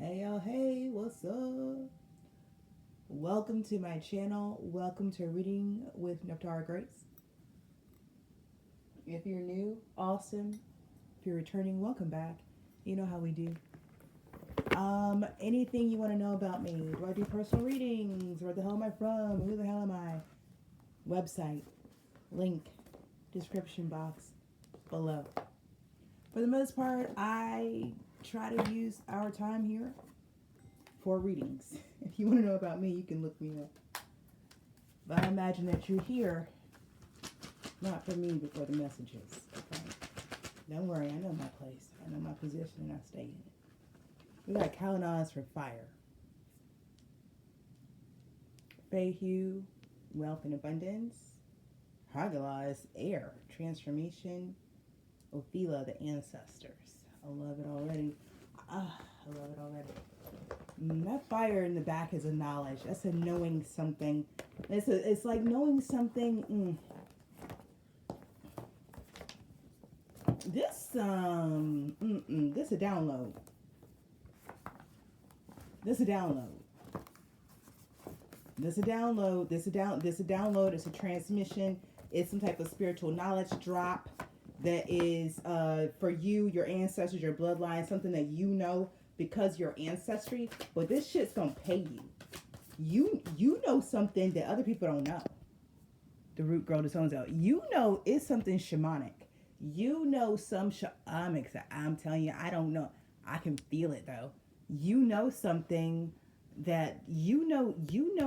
Hey y'all, hey, what's up? Welcome to my channel. Welcome to Reading with Nephtara Grace. If you're new, awesome. If you're returning, welcome back. You know how we do. Anything you want to know about me? Do I do personal readings? Where the hell am I from? Who the hell am I? Website, link, description box below. For the most part, I try to use our time here for readings. If you want to know about me, you can look me up. But I imagine that you're here, not for me, but for the messages. Okay? Don't worry, I know my place. I know my position, and I stay in it. We got Kalanaz for fire. Fehu, wealth and abundance. Hagalaz, air, transformation. Ophila, the ancestors. I love it already. I love it already. That fire in the back is a knowledge. That's a knowing something. It's like knowing something. This a download. This a download. This a download. This a download. It's a transmission. It's some type of spiritual knowledge drop that is for you, your ancestors, your bloodline, something that you know because your ancestry. But this shit's gonna pay you. You know something that other people don't know. The root girl to someone's out. You know it's something shamanic. You know some I'm telling you, I don't know. I can feel it though. You know something that you know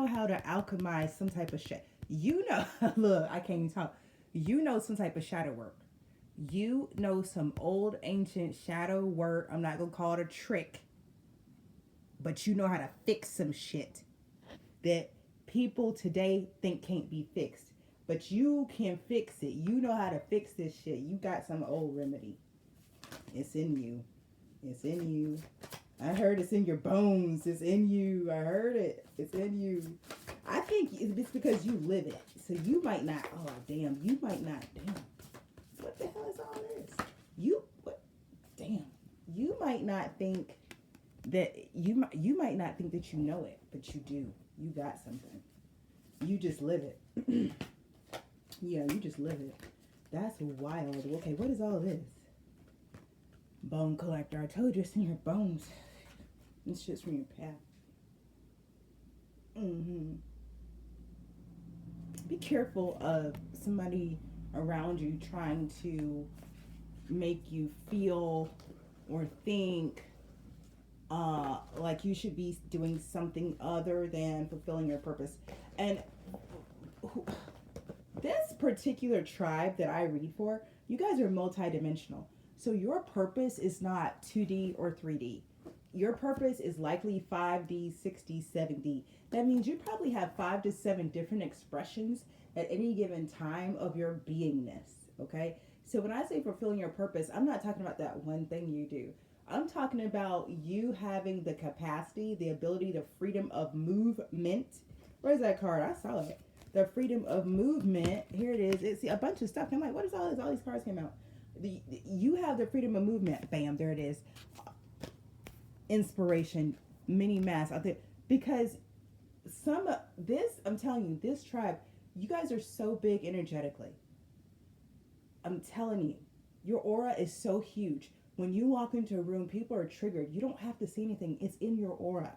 how to alchemize some type of shit. You know, look, I can't even talk. You know some type of shadow work. You know some old ancient shadow work. I'm not gonna call it a trick, but you know how to fix some shit that people today think can't be fixed. But you can fix it. You know how to fix this shit. You got some old remedy. It's in you. It's in you. I heard it's in your bones. It's in you. I heard it. It's in you. I think it's because you live it. So you might not. Oh damn. You might not. Damn. What the hell is all this? Damn. You might not think that you might not think that you know it, but you do. You got something. You just live it. Yeah, you just live it. That's wild. Okay, what is all this? Bone collector. I told you it's in your bones. This shit's from your path. Be careful of somebody around you trying to make you feel or think like you should be doing something other than fulfilling your purpose. And this particular tribe that I read for, you guys are multidimensional. So your purpose is not 2D or 3D. Your purpose is likely 5D, 6D, 7D. That means you probably have 5 to 7 different expressions at any given time of your beingness, okay? So when I say fulfilling your purpose, I'm not talking about that one thing you do. I'm talking about you having the capacity, the ability, the freedom of movement. Where's that card? I saw it. The freedom of movement. Here it is. It's a bunch of stuff. I'm like, what is all this? All these cards came out. You have the freedom of movement. Bam, there it is. Inspiration, mini mass out there. Because I'm telling you, this tribe, you guys are so big energetically. I'm telling you, your aura is so huge. When you walk into a room, people are triggered. You don't have to say anything. It's in your aura.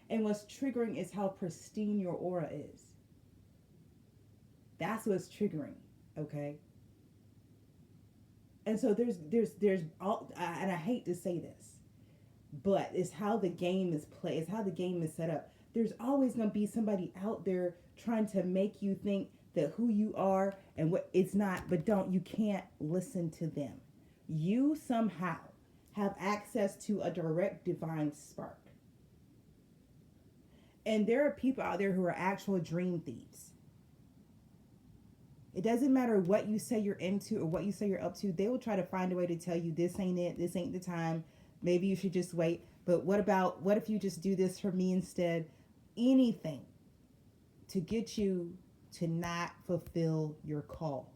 And what's triggering is how pristine your aura is. That's what's triggering, okay? And so there's all, and I hate to say this, but it's how the game is played. It's how the game is set up. There's always going to be somebody out there trying to make you think that who you are and what it's not, but you can't listen to them. You somehow have access to a direct divine spark. And there are people out there who are actual dream thieves. It doesn't matter what you say you're into or what you say you're up to. They will try to find a way to tell you this ain't it. This ain't the time. Maybe you should just wait. But what if you just do this for me instead? Anything to get you to not fulfill your call.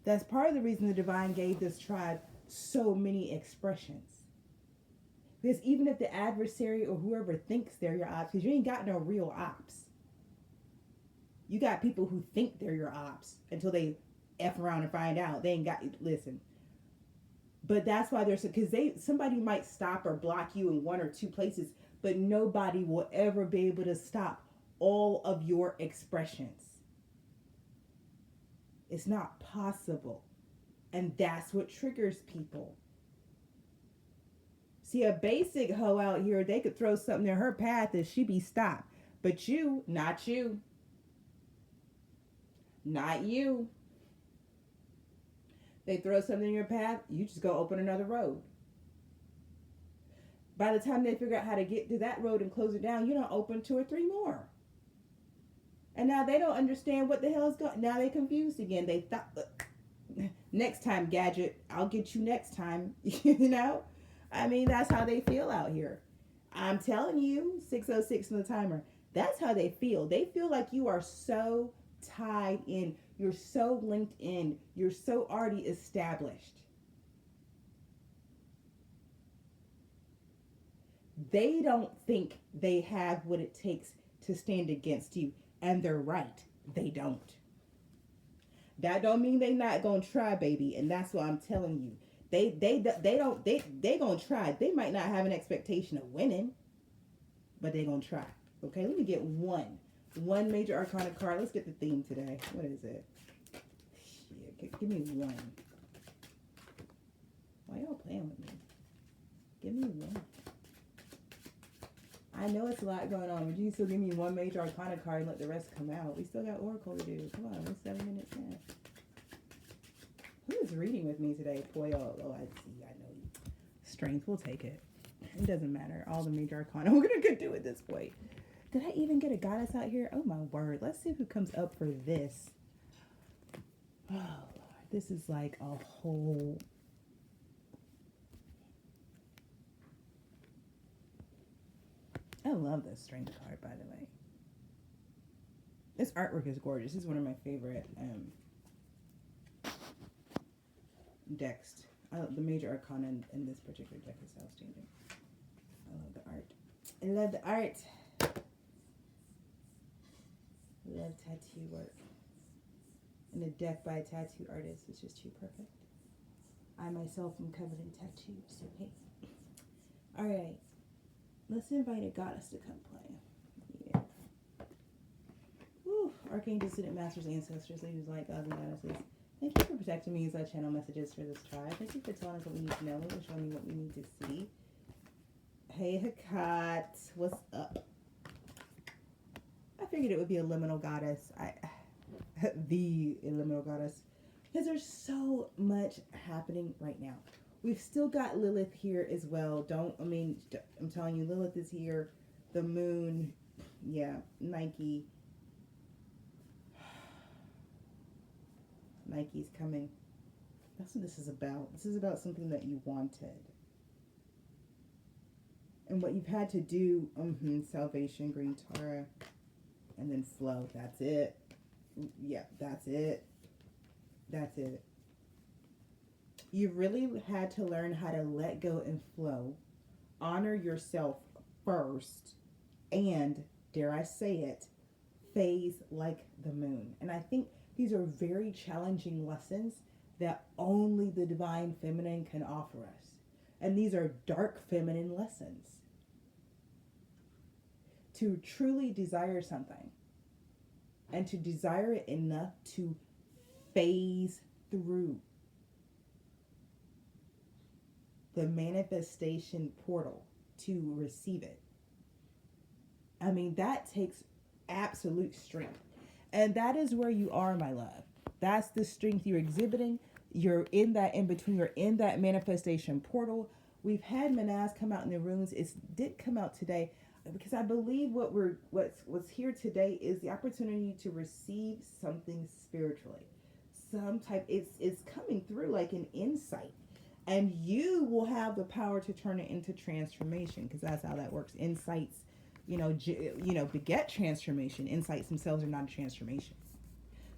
That's part of the reason the divine gave this tribe so many expressions. Because even if the adversary or whoever thinks they're your ops, because you ain't got no real ops. You got people who think they're your ops until they F around and find out. They ain't got, listen. But that's why there's, because somebody might stop or block you in one or two places, but nobody will ever be able to stop all of your expressions. It's not possible. And that's what triggers people. See, a basic hoe out here, they could throw something in her path and she be stopped. But you, not you. Not you. They throw something in your path, you just go open another road. By the time they figure out how to get to that road and close it down, you don't open 2 or 3 more. And now they don't understand what the hell is going on. Now they confused again. They thought, next time, gadget, I'll get you next time. You know? I mean, that's how they feel out here. I'm telling you, 6:06 on the timer. That's how they feel. They feel like you are so tied in. You're so linked in. You're so already established. They don't think they have what it takes to stand against you. And they're right. They don't. That don't mean they not gonna try, baby. And that's what I'm telling you. They gonna try. They might not have an expectation of winning, but they gonna try. Okay, let me get one major arcana card. Let's get the theme today. What is it? Shit, give me one. Why y'all playing with me? Give me one. I know it's a lot going on, but you can still give me one major arcana card and let the rest come out. We still got Oracle to do. Come on, we're 7 minutes in. Who is reading with me today? Boy, oh, I see. I know you. Strength, we'll take it. It doesn't matter. All the major arcana we're going to do at this point. Did I even get a goddess out here? Oh, my word. Let's see who comes up for this. Oh, Lord. This is like a whole... I love this strength card, by the way. This artwork is gorgeous. This is one of my favorite decks. The major arcana in this particular deck is outstanding. I love the art. I love the art. I love tattoo work. And a deck by a tattoo artist is just too perfect. I myself am covered in tattoos, so hey. Alright. Let's invite a goddess to come play. Yeah. Woo. Archangels, Ascended Masters, Ancestors, ladies like ugly goddesses. Thank you for protecting me as I channel messages for this tribe. Thank you for telling us what we need to know and showing me what we need to see. Hey, Hecate. What's up? I figured it would be a liminal goddess. The liminal goddess. Because there's so much happening right now. We've still got Lilith here as well. I'm telling you, Lilith is here. The moon. Yeah, Nike. Nike's coming. That's what this is about. This is about something that you wanted. And what you've had to do, salvation, green Tara, and then flow. That's it. Yeah, that's it. That's it. You really had to learn how to let go and flow, honor yourself first, and, dare I say it, phase like the moon. And I think these are very challenging lessons that only the divine feminine can offer us. And these are dark feminine lessons. To truly desire something, and to desire it enough to phase through the manifestation portal to receive it. I mean, that takes absolute strength. And that is where you are, my love. That's the strength you're exhibiting. You're in that in between. You're in that manifestation portal. We've had Manaz come out in the rooms. It did come out today because I believe what's here today is the opportunity to receive something spiritually. Some type, it's coming through like an insight. And you will have the power to turn it into transformation, because that's how that works. Insights, beget transformation. Insights themselves are not a transformation.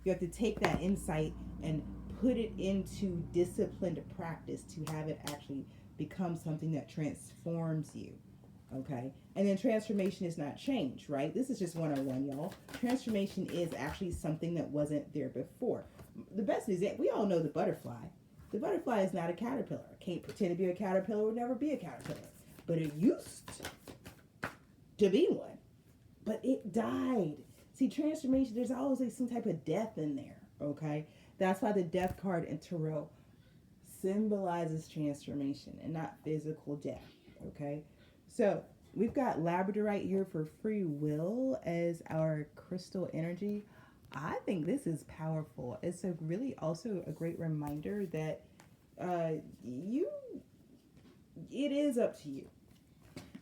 You have to take that insight and put it into disciplined practice to have it actually become something that transforms you. Okay. And then transformation is not change, right? This is just 101, y'all. Transformation is actually something that wasn't there before. The best is that we all know the butterfly. The butterfly is not a caterpillar. Can't pretend to be a caterpillar, would never be a caterpillar. But it used to be one. But it died. See, transformation, there's always like some type of death in there, okay? That's why the death card in tarot symbolizes transformation and not physical death, okay? So we've got labradorite here for free will as our crystal energy. I think this is powerful. It's a really also a great reminder that it is up to you.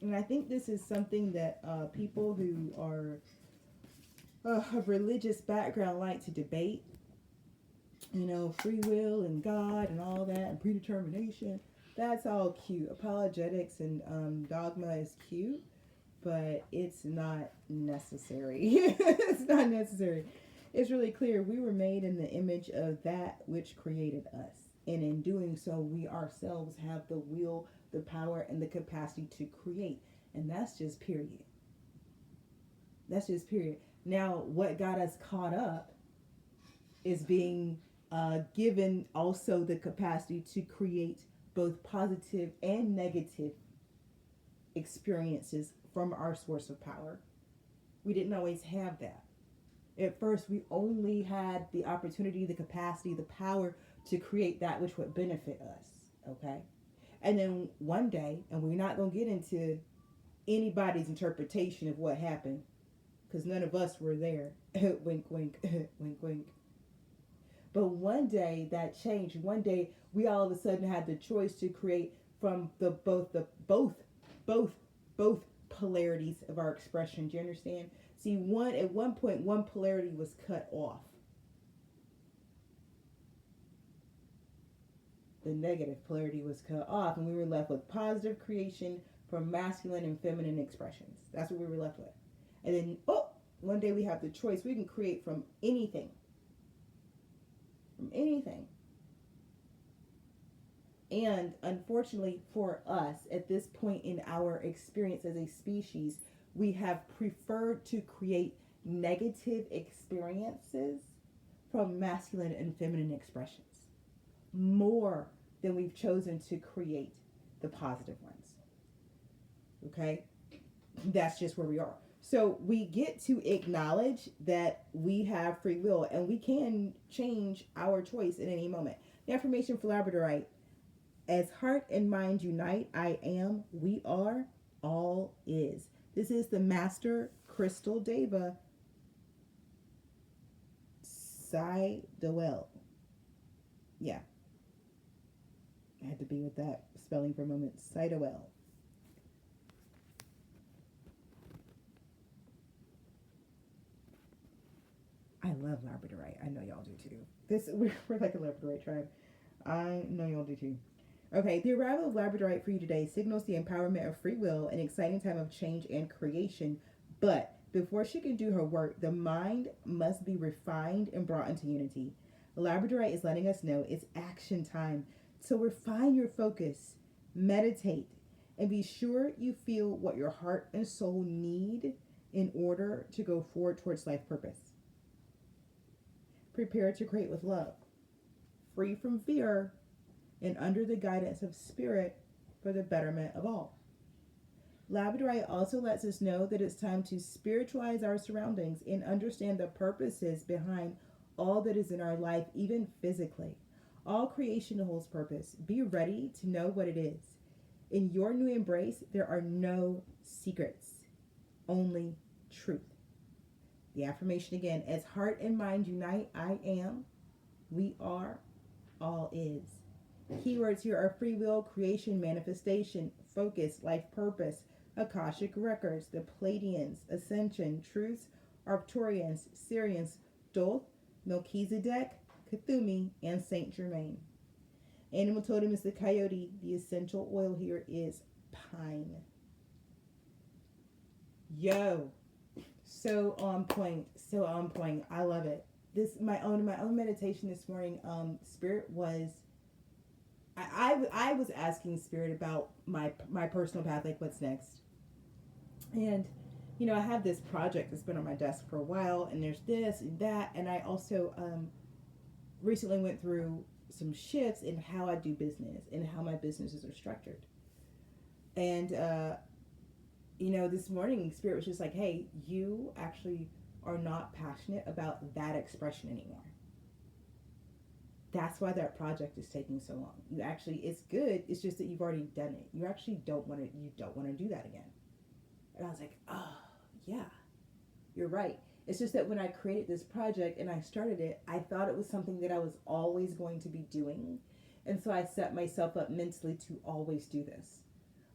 And I think this is something that people who are of religious background like to debate. You know, free will and God and all that and predetermination. That's all cute. Apologetics and dogma is cute, but it's not necessary. It's not necessary. It's really clear we were made in the image of that which created us. And in doing so, we ourselves have the will, the power, and the capacity to create. And that's just period. That's just period. Now, what got us caught up is being given also the capacity to create both positive and negative experiences from our source of power. We didn't always have that. At first, we only had the opportunity, the capacity, the power to create that which would benefit us, okay? And then one day, and we're not going to get into anybody's interpretation of what happened, because none of us were there. Wink, wink, wink, wink. But one day that changed. One day we all of a sudden had the choice to create from both polarities of our expression. Do you understand? See, at one point one polarity was cut off. The negative polarity was cut off, and we were left with positive creation from masculine and feminine expressions. That's what we were left with. And then, one day we have the choice. We can create from anything. From anything. And unfortunately for us, at this point in our experience as a species, we have preferred to create negative experiences from masculine and feminine expressions more than we've chosen to create the positive ones. Okay? That's just where we are. So we get to acknowledge that we have free will and we can change our choice at any moment. The affirmation for labradorite: as heart and mind unite, I am, we are, all is. This is the Master Crystal Deva Sidewell. Yeah. I had to be with that spelling for a moment. Sidewell. I love labradorite. I know y'all do too. We're like a labradorite tribe. I know y'all do too. Okay, the arrival of labradorite for you today signals the empowerment of free will, an exciting time of change and creation. But before she can do her work, the mind must be refined and brought into unity. Labradorite is letting us know it's action time. So refine your focus, meditate, and be sure you feel what your heart and soul need in order to go forward towards life purpose. Prepare to create with love, free from fear, and under the guidance of spirit for the betterment of all. Labradorite also lets us know that it's time to spiritualize our surroundings and understand the purposes behind all that is in our life, even physically. All creation holds purpose. Be ready to know what it is. In your new embrace, there are no secrets, only truth. The affirmation again: as heart and mind unite, I am, we are, all is. Keywords here are free will, creation, manifestation, focus, life purpose, Akashic records, the Pleiadians, ascension, truths, Arcturians, Sirians, Thoth, Melchizedek, Cthulhu, and Saint Germain. Animal totem is the coyote. The essential oil here is pine. Yo, so on point, so on point. I love it. my own meditation this morning. Spirit was, I was asking Spirit about my personal path, like what's next. And I have this project that's been on my desk for a while, and there's this and that, and I also recently went through some shifts in how I do business and how my businesses are structured. And this morning, Spirit was just like, "Hey, you actually are not passionate about that expression anymore. That's why that project is taking so long. You actually, it's good. It's just that you've already done it. You actually don't want to. You don't want to do that again." And I was like, "Oh, yeah, you're right." It's just that when I created this project and I started it, I thought it was something that I was always going to be doing, and so I set myself up mentally to always do this.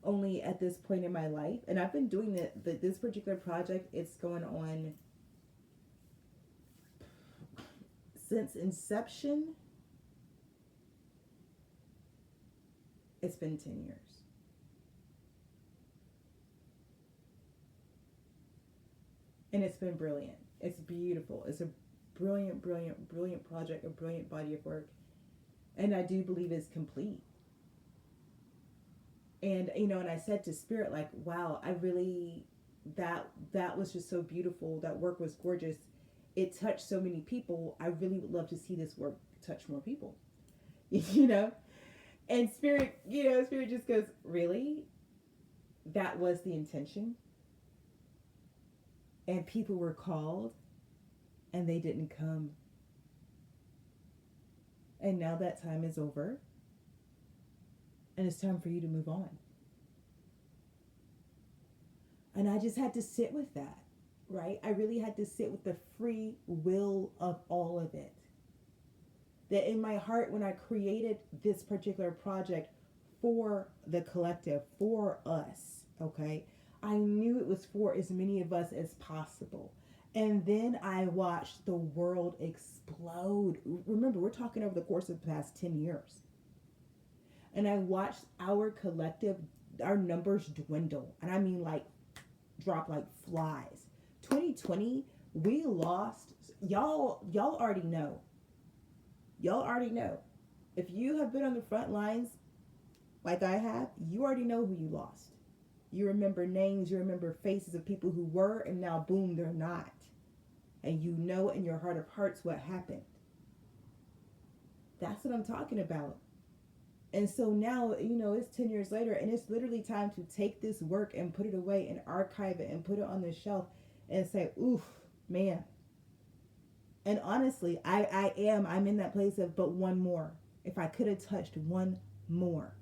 Only at this point in my life, and I've been doing this particular project. It's going on since inception. It's been 10 years. And it's been brilliant. It's beautiful. It's a brilliant, brilliant, brilliant project, a brilliant body of work. And I do believe it's complete. And, and I said to Spirit, like, wow, I really, that was just so beautiful. That work was gorgeous. It touched so many people. I really would love to see this work touch more people, And Spirit, Spirit just goes, really? That was the intention? And people were called and they didn't come. And now that time is over. And it's time for you to move on. And I just had to sit with that, right? I really had to sit with the free will of all of it. That in my heart, when I created this particular project for the collective, for us, okay, I knew it was for as many of us as possible. And then I watched the world explode. Remember, we're talking over the course of the past 10 years. And I watched our collective, our numbers dwindle. And I mean like drop like flies. 2020, we lost, y'all already know. Y'all already know. If you have been on the front lines like I have, you already know who you lost. You remember names, you remember faces of people who were, and now boom, they're not. And you know in your heart of hearts what happened. That's what I'm talking about. And so now, it's 10 years later, and it's literally time to take this work and put it away and archive it and put it on the shelf and say, oof, man. And honestly, I'm in that place of, but one more. If I could have touched one more.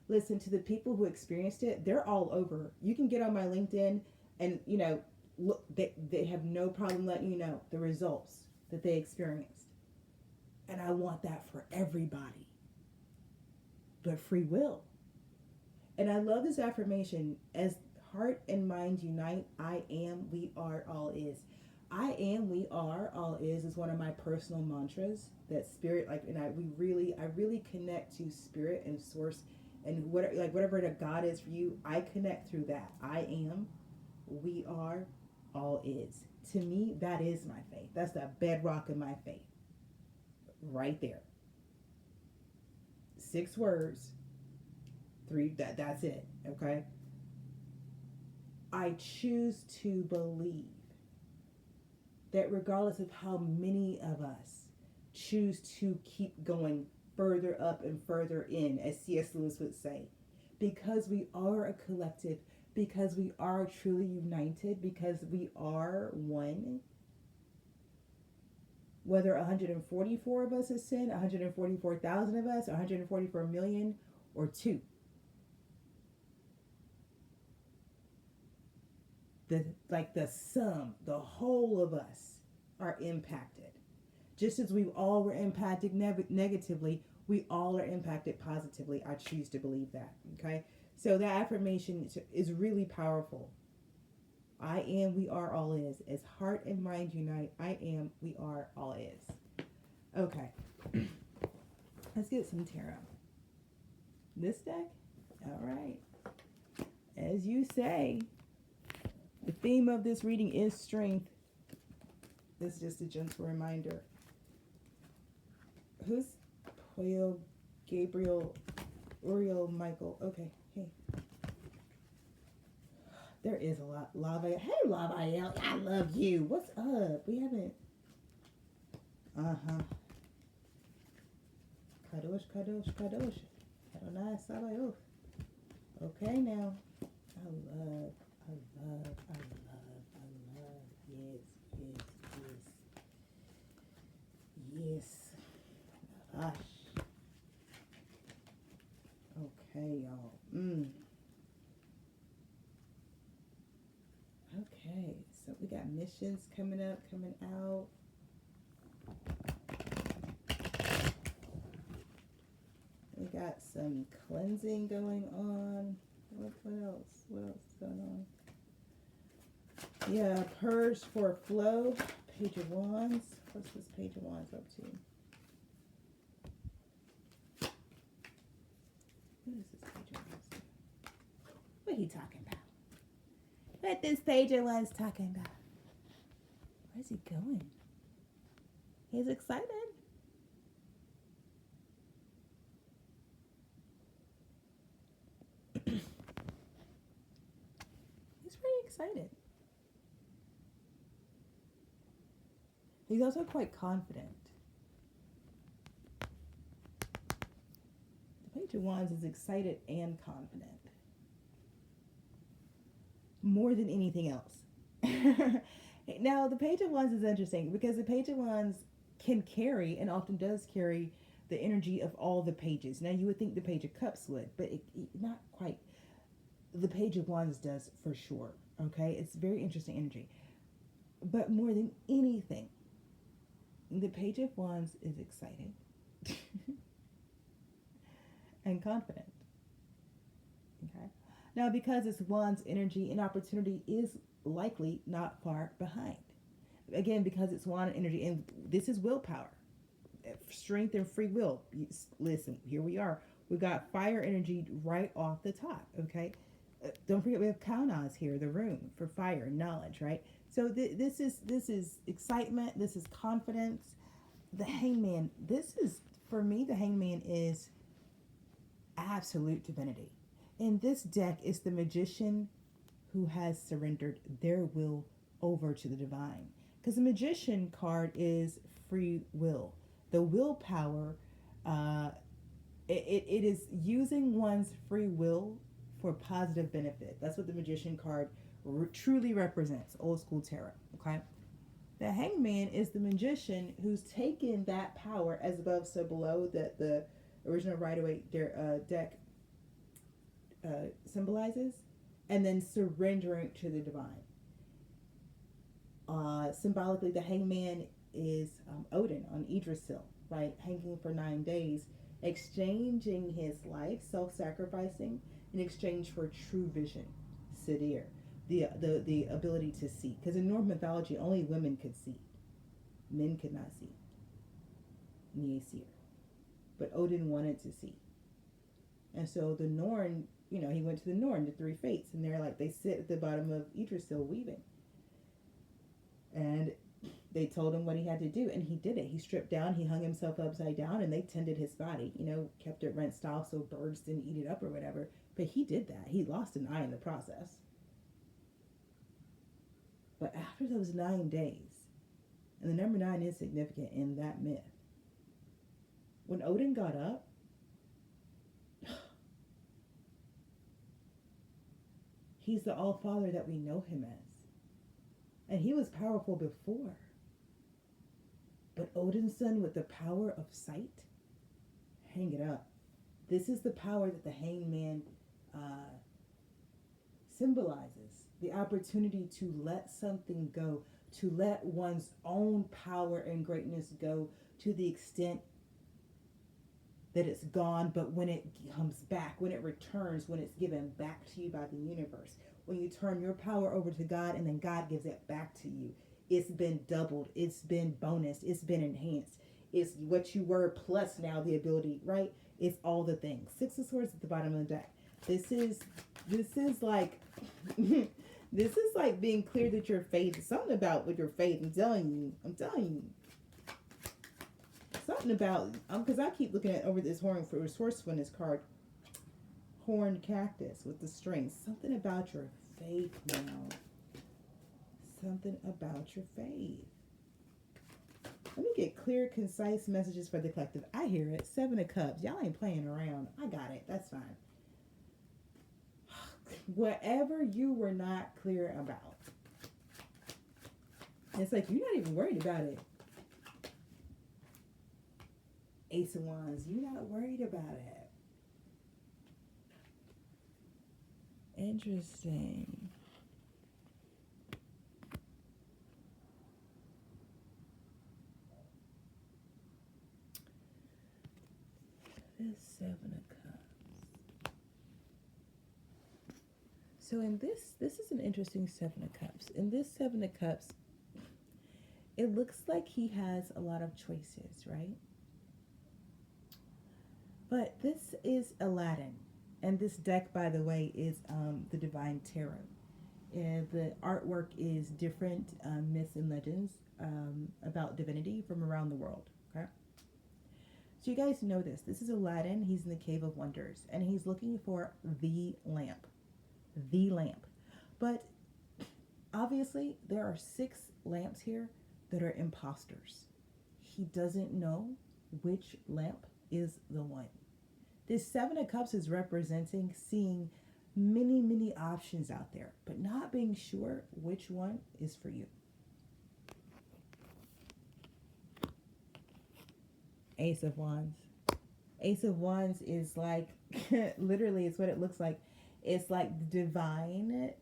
Listen, to the people who experienced it, they're all over. You can get on my LinkedIn and, look, they have no problem letting you know the results that they experienced. And I want that for everybody. But free will. And I love this affirmation. As heart and mind unite, I am, we are, all is. I am, we are, all is one of my personal mantras that Spirit, and I really connect to Spirit and Source, and whatever the God is for you, I connect through that. I am, we are, all is. To me, that is my faith. That's the bedrock of my faith. Right there. 6 words. 3, that's it. Okay? I choose to believe that regardless of how many of us choose to keep going further up and further in, as C.S. Lewis would say, because we are a collective, because we are truly united, because we are one, whether 144 of us ascend, 144,000 of us, 144 million, or 2. The sum, the whole of us are impacted. Just as we all were impacted negatively, we all are impacted positively. I choose to believe that. Okay? So that affirmation is really powerful. I am, we are, all is. As heart and mind unite, I am, we are, all is. Okay. Let's get some tarot. This deck? All right. As you say, the theme of this reading is strength. It's just a gentle reminder. Who's Poyo, Gabriel, Uriel, Michael? Okay, hey. There is a lot. Lava. Hey, Lava, I love you. What's up? We haven't. Uh-huh. Kadosh, Kadosh, Kadosh. Adonai Sabaoth. Okay now. I love. Yes. Gosh. Okay, y'all. Okay, so we got missions coming up, coming out. We got some cleansing going on. What else? What else is going on? Yeah, purge for flow. Page of Wands. What's this Page of Wands up to? What is this Page of Wands? What are he talking about? What this Page of Wands talking about? Where's he going? He's excited. He's pretty excited. He's also quite confident. The Page of Wands is excited and confident. More than anything else. Now, the Page of Wands is interesting because the Page of Wands can carry, and often does carry, the energy of all the pages. Now, you would think the Page of Cups would, but not quite. The Page of Wands does for sure. Okay? It's very interesting energy. But more than anything, the Page of Wands is excited and confident. Okay? Now, because it's Wands energy, an opportunity is likely not far behind. Again, because it's Wand energy, and this is willpower, strength and free will. Listen, here we are. We got fire energy right off the top, okay? Don't forget we have Kaunas here, the rune for fire, knowledge, right? So this is excitement. This is confidence. The Hangman. This is, for me, the Hangman is absolute divinity. In this deck is the magician who has surrendered their will over to the divine. Because the magician card is free will. The willpower, it is using one's free will for positive benefit. That's what the magician card truly represents. Old school tarot, okay? The Hangman is the magician who's taken that power as above, so below, that the original Rider-Waite deck symbolizes, and then surrendering to the divine. Symbolically, the Hangman is Odin on Yggdrasil, right? Hanging for 9 days, exchanging his life, self-sacrificing, in exchange for true vision, Sidir, the ability to see. Because in Norse mythology, only women could see. Men could not see. Niesir. But Odin wanted to see. And so the Norn, he went to the Norn, the 3 fates, and they're like, they sit at the bottom of Yggdrasil weaving. And they told him what he had to do, and he did it. He stripped down, he hung himself upside down, and they tended his body, kept it rinsed off so birds didn't eat it up or whatever. But he did that. He lost an eye in the process. But after those 9 days, and the number 9 is significant in that myth, when Odin got up, he's the All-Father that we know him as. And he was powerful before. But Odin's son with the power of sight, hang it up. This is the power that the Hangman symbolizes. The opportunity to let something go, to let one's own power and greatness go to the extent that it's gone, but when it comes back, when it returns, when it's given back to you by the universe, when you turn your power over to God and then God gives it back to you, it's been doubled, it's been bonus, it's been enhanced. It's what you were plus now the ability, right? It's all the things. 6 of Swords at the bottom of the deck. This is like This is like being clear that your faith, something about with your faith. I'm telling you, something about, because I keep looking at over this horn for resourcefulness card, horned cactus with the strings. Something about your faith now. Something about your faith. Let me get clear, concise messages for the collective. I hear it. 7 of Cups. Y'all ain't playing around. I got it. That's fine. Whatever you were not clear about. It's like you're not even worried about it. Ace of Wands. You're not worried about it. Interesting. This 7 of Cups. So in this is an interesting 7 of Cups. In this 7 of Cups, it looks like he has a lot of choices, right? But this is Aladdin. And this deck, by the way, is the Divine Tarot. And the artwork is different myths and legends about divinity from around the world. Okay? So you guys know this. This is Aladdin. He's in the Cave of Wonders. And he's looking for the lamp. The lamp. But obviously, there are 6 lamps here that are imposters. He doesn't know which lamp is the one. This 7 of Cups is representing seeing many, many options out there, but not being sure which one is for you. Ace of Wands. Ace of Wands is like, literally, it's what it looks like. It's like the divine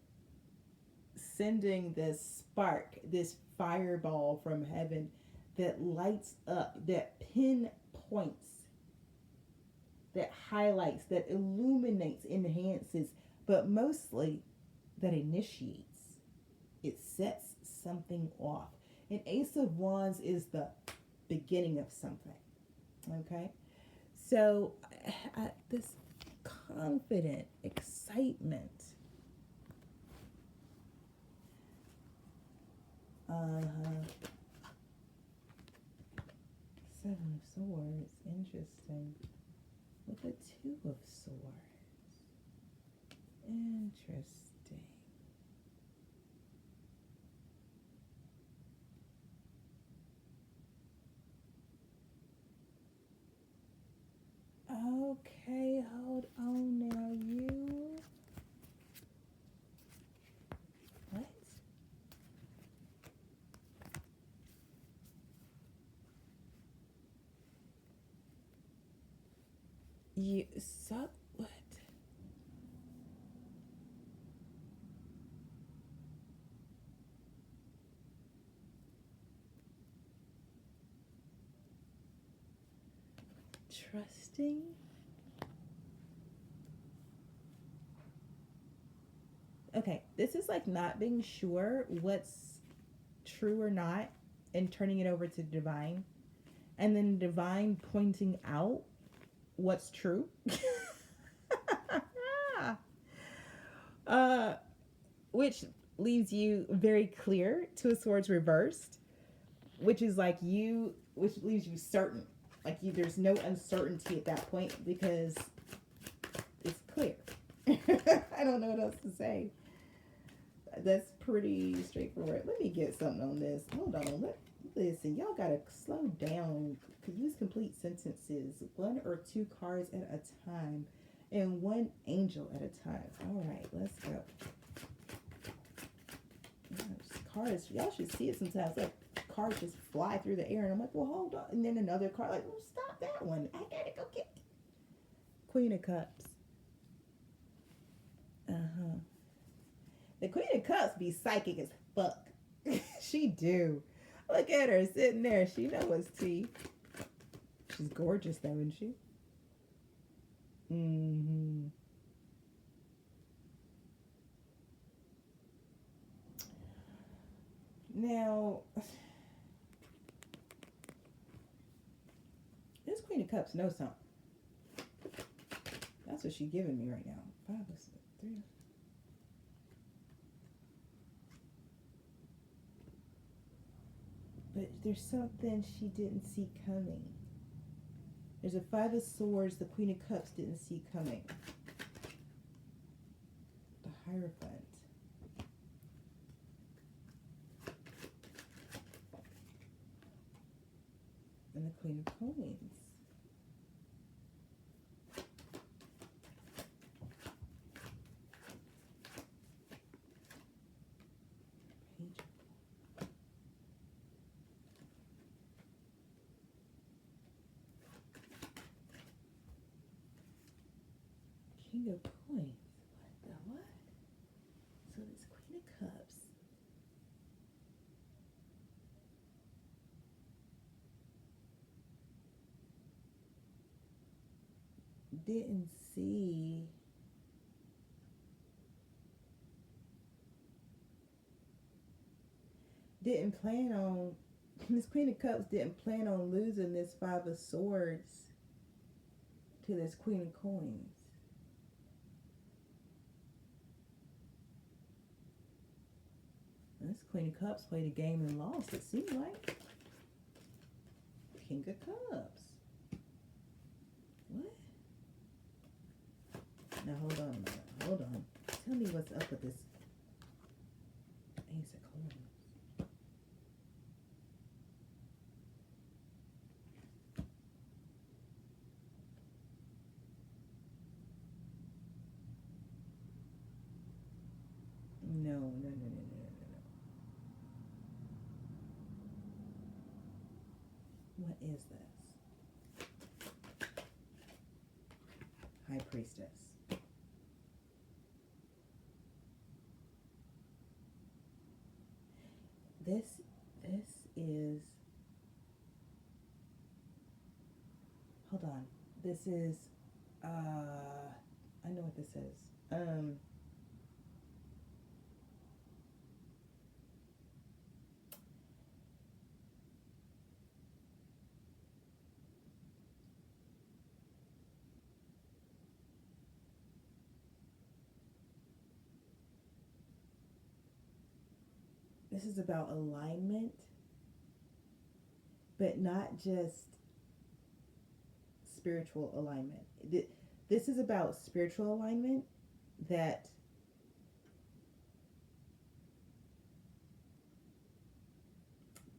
sending this spark, this fireball from heaven that lights up, that pinpoints, that highlights, that illuminates, enhances, but mostly that initiates. It sets something off. And Ace of Wands is the beginning of something. Okay? So, this confident excitement. Seven of Swords. Interesting. With the 2 of Swords. Interesting. Okay, hold on now, you. What? You suck. What? Trusting. Okay, this is like not being sure what's true or not and turning it over to divine, and then divine pointing out what's true. Which leaves you very clear, 2 of Swords reversed, which is like you, which leaves you certain. Like you, there's no uncertainty at that point because it's clear. I don't know what else to say. That's pretty straightforward. Let me get something on this. Hold on. Listen, y'all gotta slow down. Use complete sentences. 1 or 2 cards at a time. And 1 angel at a time. All right, let's go. Cards, y'all should see it sometimes. Like cards just fly through the air, and I'm like, well, hold on. And then another card, like, well, stop that one. I gotta go get Queen of Cups. The Queen of Cups be psychic as fuck. She do. Look at her sitting there. She knows what's tea. She's gorgeous, though, isn't she? Mm-hmm. Now, this Queen of Cups knows something. That's what she's giving me right now. 5 of 3. But there's something she didn't see coming. There's a Five of Swords the Queen of Cups didn't see coming. The Hierophant. And the Queen of Coins. King of Coins. What the what? So this Queen of Cups. Didn't see. Didn't plan on. This Queen of Cups didn't plan on losing this Five of Swords to this Queen of Coins. This Queen of Cups played a game and lost, it seemed like. King of Cups. What? Now hold on a minute. Hold on. Tell me what's up with this Ace of Coins. No. What is this? High Priestess. This is, hold on. This is, I know what this is. This is about alignment, but not just spiritual alignment. This is about spiritual alignment that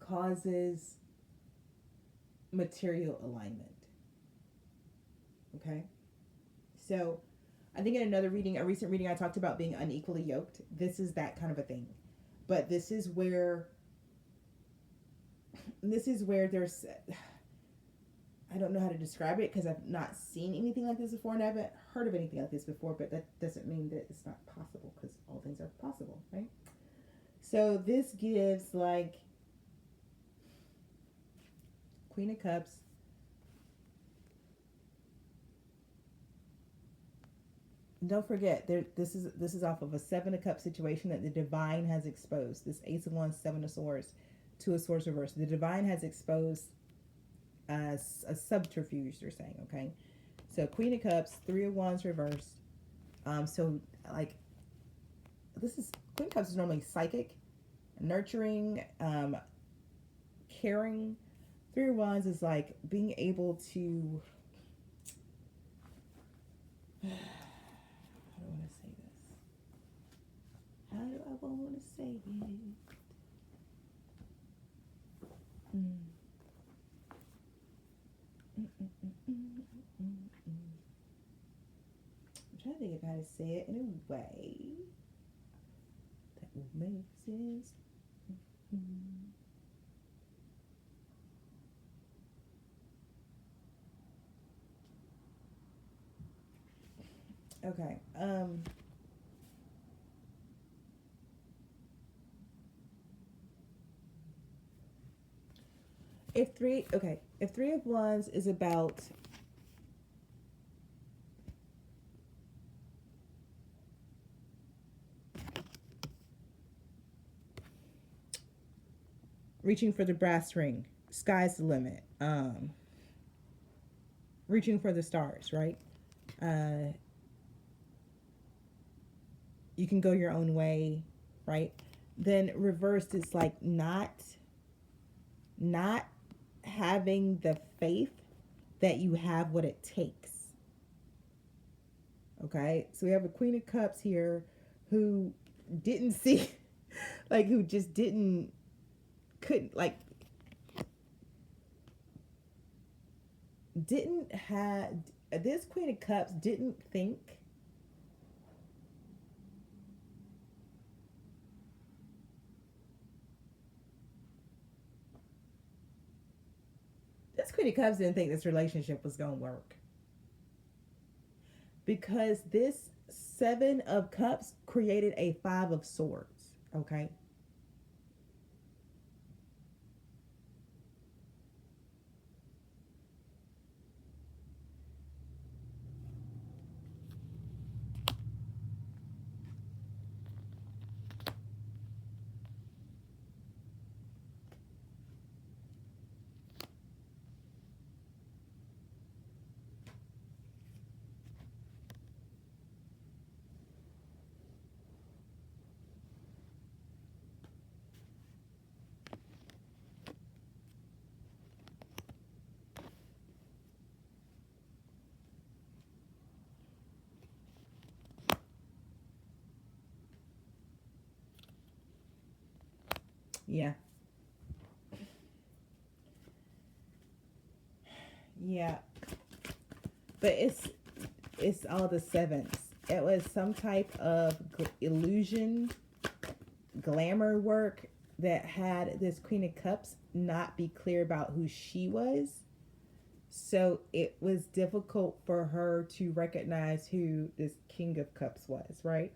causes material alignment. Okay? So, I think in another reading, a recent reading, I talked about being unequally yoked. This is that kind of a thing. But this is where there's, I don't know how to describe it because I've not seen anything like this before and I haven't heard of anything like this before, but that doesn't mean that it's not possible because all things are possible, right? So this gives like Queen of Cups, don't forget, this is off of a Seven of Cups situation that the divine has exposed. This Ace of Wands, Seven of Swords, Two of Swords reversed. The divine has exposed a subterfuge, they're saying, okay? So Queen of Cups, Three of Wands reversed. So like, Queen of Cups is normally psychic, nurturing, caring. Three of Wands is like being able to, how do I want to say it? I'm trying to think of how to say it in a way that will make sense. Okay. If Three of Wands is about reaching for the brass ring, sky's the limit. Reaching for the stars, right? You can go your own way, right? Then reversed is like not not having the faith that you have what it takes. Okay, so we have a Queen of Cups here who didn't see, like, who just couldn't, like, didn't have, this Queen of Cups didn't think this Queen of Cups didn't think this relationship was going to work. Because this Seven of Cups created a Five of Swords, okay? Yeah. Yeah. But it's all the sevens. It was some type of illusion, glamour work that had this Queen of Cups not be clear about who she was. So it was difficult for her to recognize who this King of Cups was, right?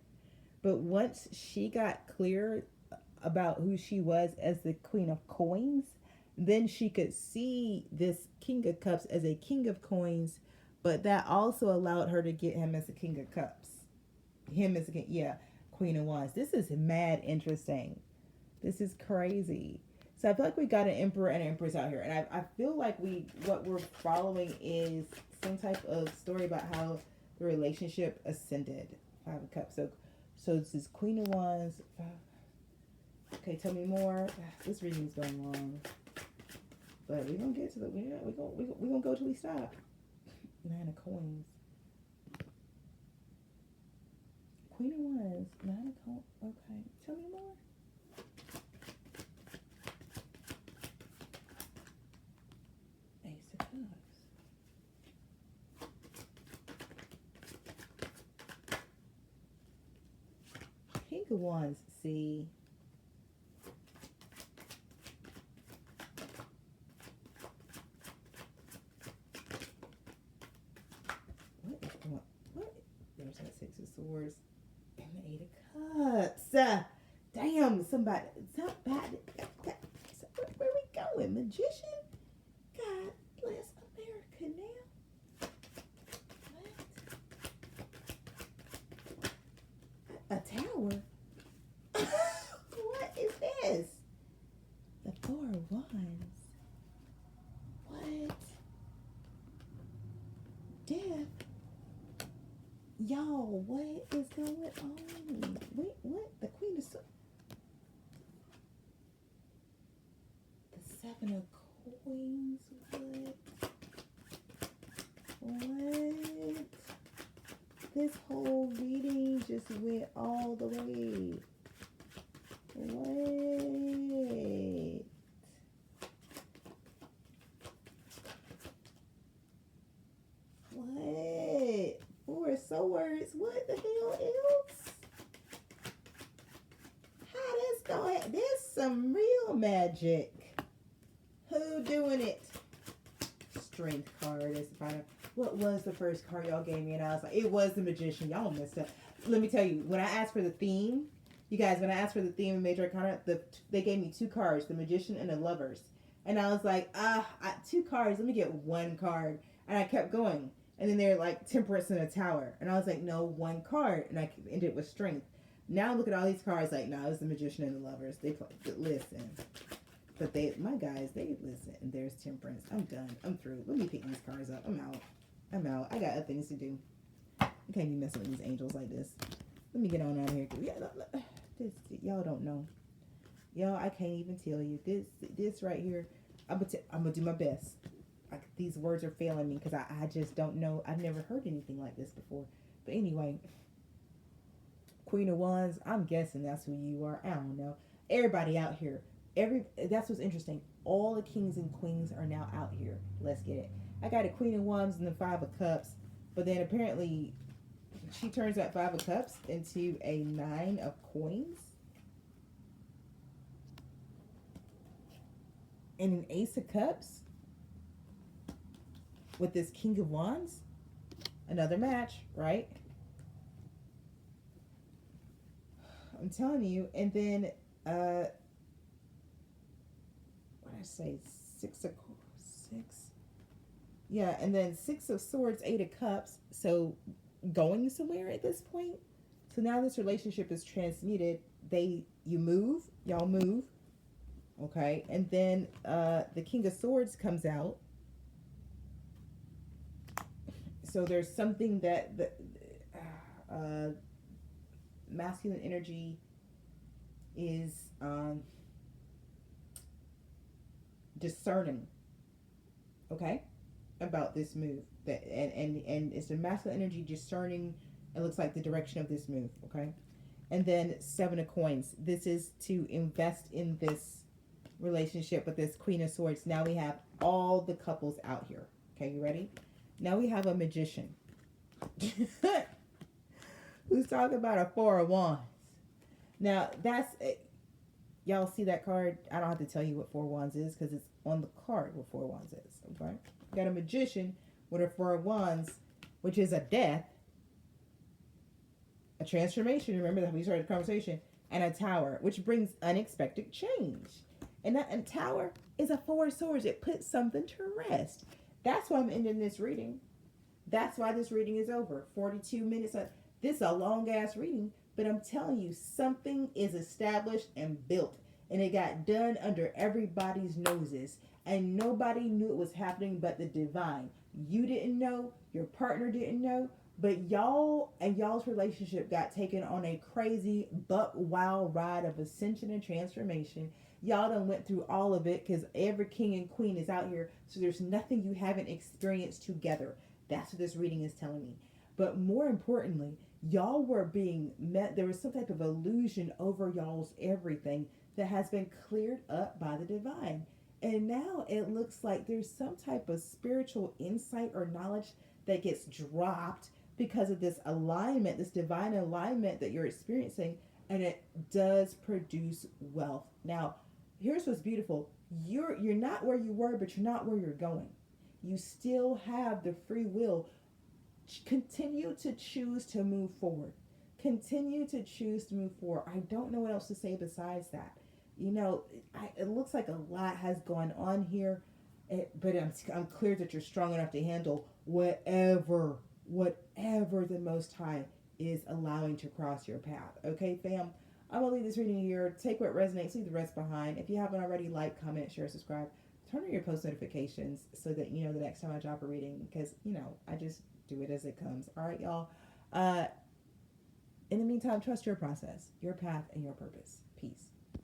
But once she got clear about who she was as the Queen of Coins, then she could see this King of Cups as a King of Coins, but that also allowed her to get him as a King of Cups. Him as a king, yeah, Queen of Wands. This is mad interesting. This is crazy. So I feel like we got an Emperor and an Empress out here, and I feel like what we're following is some type of story about how the relationship ascended. Five of Cups. So this is Queen of Wands. Okay, tell me more. This reading's going long, but we're gonna get to the we're gonna go till we stop. Nine of Coins. Queen of Wands. Nine of Coins. Okay, tell me more. Ace of Cups. King of Wands. See. What? There's that Six of Swords and the Eight of Cups. Damn, somebody. Where we going? Magician? God bless America now. What? A tower? What is this? The Four of Wands. What? Death. Y'all, what is going on? Wait, what? The Queen of Swords. The Seven of Coins. What? This whole reading just went all the way. What? What? Four of Swords. What the hell else? How this going? This some real magic. Who doing it? Strength card is the final. What was the first card y'all gave me? And I was like, it was the Magician. Y'all messed up. Let me tell you, when I asked for the theme, you guys, when I asked for the theme of Major Arcana, they gave me two cards, the Magician and the Lovers. And I was like, two cards, let me get one card. And I kept going. And then they're like Temperance and a Tower. And I was like, no, one card. And I ended with Strength. Now look at all these cards, like, no, it's the Magician and the Lovers. They play, listen. But my guys, they listen. And there's Temperance. I'm done. I'm through. Let me pick these cards up. I'm out. I got other things to do. I can't be messing with these angels like this. Let me get on out of here. Y'all don't know. Y'all, I can't even tell you. This right here. I'm gonna do my best. Like, these words are failing me because I just don't know. I've never heard anything like this before. But anyway, Queen of Wands. I'm guessing that's who you are. I don't know. Everybody out here. That's what's interesting. All the kings and queens are now out here. Let's get it. I got a Queen of Wands and the Five of Cups, but then apparently she turns that Five of Cups into a Nine of Coins and an Ace of Cups with this King of Wands. Another match, right? I'm telling you. And then what did I say? Six. Yeah, and then Six of Swords, Eight of Cups. So going somewhere at this point. So now this relationship is transmuted. Y'all move. Okay. And then the King of Swords comes out. So there's something that the masculine energy is discerning, okay, about this move. That and it's the masculine energy discerning. It looks like the direction of this move, okay. And then Seven of Coins. This is to invest in this relationship with this Queen of Swords. Now we have all the couples out here. Okay, you ready? Now we have a magician who's talking about a Four of Wands. Now that's y'all see that card. I don't have to tell you what Four of Wands is because it's on the card what Four of Wands is. Okay, got a magician with a Four of Wands, which is a death, a transformation. Remember that we started the conversation, and a Tower, which brings unexpected change. And that Tower is a Four of Swords. It puts something to rest. That's why I'm ending this reading. That's why this reading is over. 42 minutes. This is a long ass reading, but I'm telling you, something is established and built, and it got done under everybody's noses, and nobody knew it was happening but the divine. You didn't know, your partner didn't know, but y'all and y'all's relationship got taken on a crazy buck wild ride of ascension and transformation. Y'all done went through all of it because every king and queen is out here, so there's nothing you haven't experienced together. That's what this reading is telling me. But more importantly, y'all were being met. There was some type of illusion over y'all's everything that has been cleared up by the divine. And now it looks like there's some type of spiritual insight or knowledge that gets dropped because of this alignment, this divine alignment that you're experiencing, and it does produce wealth. Now, here's what's beautiful. You're not where you were, but you're not where you're going. You still have the free will. Continue to choose to move forward. Continue to choose to move forward. I don't know what else to say besides that. You know, it looks like a lot has gone on here, but I'm clear that you're strong enough to handle whatever the Most High is allowing to cross your path. Okay, fam? I'm going to leave this reading here. Take what resonates, leave the rest behind. If you haven't already, like, comment, share, subscribe. Turn on your post notifications so that you know the next time I drop a reading, because, you know, I just do it as it comes. All right, y'all. In the meantime, trust your process, your path, and your purpose. Peace.